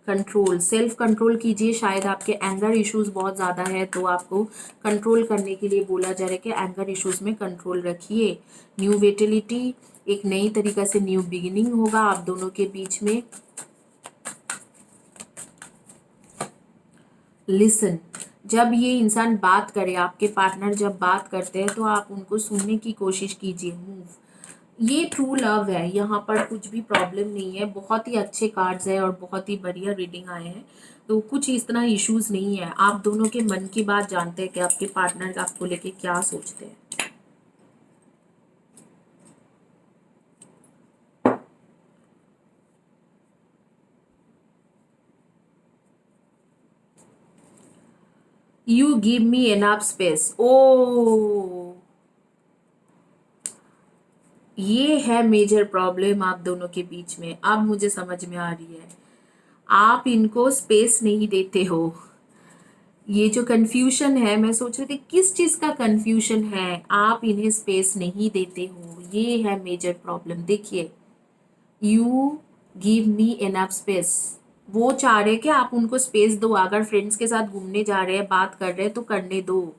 Control, self control कीजिए। शायद आपके एंगर इश्यूज बहुत ज़्यादा है तो आपको कंट्रोल करने के लिए बोला जा रहा है कि एंगर इश्यूज में कंट्रोल रखिए। न्यू वेटिलिटी, एक नई तरीका से न्यू बिगिनिंग होगा आप दोनों के बीच में। लिसन, जब ये इंसान बात करे, आपके पार्टनर जब बात करते हैं तो आप उनको सुनने की कोशिश कीजिए। मूव, ये ट्रू लव है, यहाँ पर कुछ भी प्रॉब्लम नहीं है। बहुत ही अच्छे कार्ड्स है और बहुत ही बढ़िया रीडिंग आए हैं, तो कुछ इस तरह इश्यूज नहीं है। आप दोनों के मन की बात जानते हैं कि आपके पार्टनर आपको लेके क्या सोचते हैं। You give me enough space. ओ, ये है मेजर प्रॉब्लम आप दोनों के बीच में। अब मुझे समझ में आ रही है, आप इनको स्पेस नहीं देते हो। ये जो कंफ्यूजन है, मैं सोच रही थी किस चीज का कंफ्यूजन है, आप इन्हें स्पेस नहीं देते हो, ये है मेजर प्रॉब्लम। देखिए, you give me enough space, वो चाह रहे कि आप उनको स्पेस दो। अगर फ्रेंड्स के साथ घूमने जा रहे हैं, बात कर रहे हैं तो करने दो,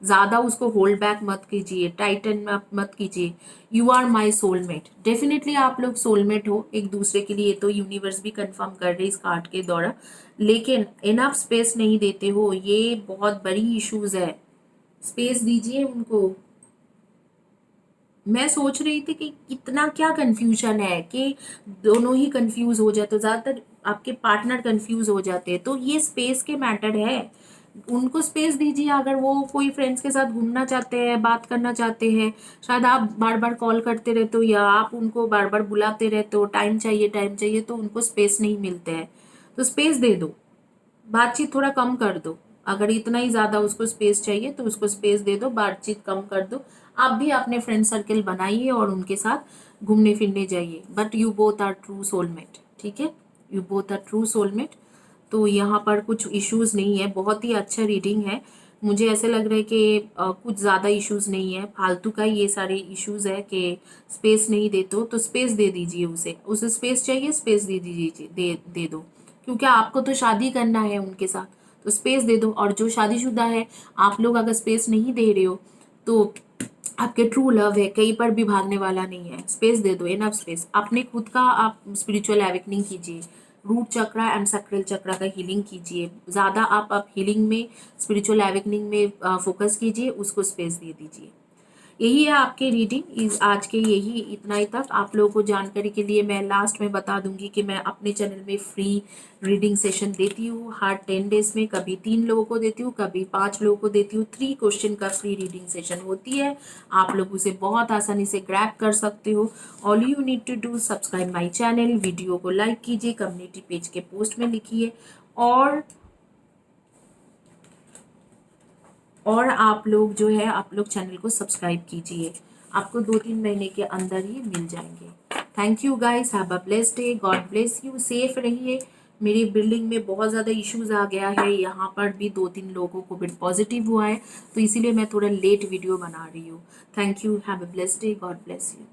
ज़्यादा उसको होल्ड बैक मत कीजिए, टाइटन मत कीजिए। You are my soulmate, definitely आप लोग सोलमेट हो एक दूसरे के लिए, तो यूनिवर्स भी कंफर्म कर रहे इस कार्ड के द्वारा। लेकिन इनफ स्पेस नहीं देते हो, ये बहुत बड़ी इश्यूज है। स्पेस दीजिए उनको। मैं सोच रही थी कि कितना क्या कंफ्यूजन है कि दोनों ही कंफ्यूज हो जाते, तो ज़्यादातर आपके पार्टनर कंफ्यूज हो जाते हैं, तो ये स्पेस के मैटर है। उनको स्पेस दीजिए। अगर वो कोई फ्रेंड्स के साथ घूमना चाहते हैं, बात करना चाहते हैं, शायद आप बार बार कॉल करते रहते हो या आप उनको बार बार बुलाते रहते हो, टाइम चाहिए टाइम चाहिए, तो उनको स्पेस नहीं मिलते हैं, तो स्पेस दे दो, बातचीत थोड़ा कम कर दो। अगर इतना ही ज़्यादा उसको स्पेस चाहिए तो उसको स्पेस दे दो, बातचीत कम कर दो। आप भी अपने फ्रेंड सर्कल बनाइए और उनके साथ घूमने फिरने जाइए। But you both are true soulmate, ठीक है, you both are true soulmate. तो यहाँ पर कुछ इश्यूज नहीं है, बहुत ही अच्छा रीडिंग है। मुझे ऐसे लग रहा है कि कुछ ज़्यादा इश्यूज नहीं है, फालतू का ही ये सारे इश्यूज है कि स्पेस नहीं देते हो, तो स्पेस दे दीजिए उसे स्पेस चाहिए, स्पेस दे दीजिए, दे दो। क्योंकि आपको तो शादी करना है उनके साथ, तो स्पेस दे दो। और जो शादीशुदा है, आप लोग अगर स्पेस नहीं दे रहे हो तो आपके ट्रू लव है, कहीं पर भी भागने वाला नहीं है। स्पेस दे दो, इनफ स्पेस। अपने खुद का आप स्पिरिचुअल एवेकनिंग कीजिए, रूट चक्र एंड सैक्रल चक्र का हीलिंग कीजिए। ज़्यादा आप हीलिंग में, स्पिरिचुअल एवेकनिंग में फोकस कीजिए, उसको स्पेस दे दीजिए। यही है आपके रीडिंग इस आज के, यही इतना ही तक। आप लोगों को जानकारी के लिए मैं लास्ट में बता दूंगी कि मैं अपने चैनल में फ्री रीडिंग सेशन देती हूँ हर 10 डेज में। कभी 3 लोगों को देती हूँ, कभी 5 लोगों को देती हूँ। 3 क्वेश्चन का फ्री रीडिंग सेशन होती है। आप लोग उसे बहुत आसानी से ग्रैब कर सकते हो। All you need to do subscribe my channel, video को लाइक कीजिए, कम्युनिटी पेज के पोस्ट में लिखिए, और आप लोग जो है आप लोग चैनल को सब्सक्राइब कीजिए। आपको 2-3 महीने के अंदर ही मिल जाएंगे। Thank you guys, have a blessed day, God bless you, safe रहिए। मेरी बिल्डिंग में बहुत ज़्यादा इश्यूज आ गया है, यहाँ पर भी 2-3 लोगों को कोविड पॉजिटिव हुआ है, तो इसीलिए मैं थोड़ा लेट वीडियो बना रही हूँ। Thank you, have a blessed day, God bless you.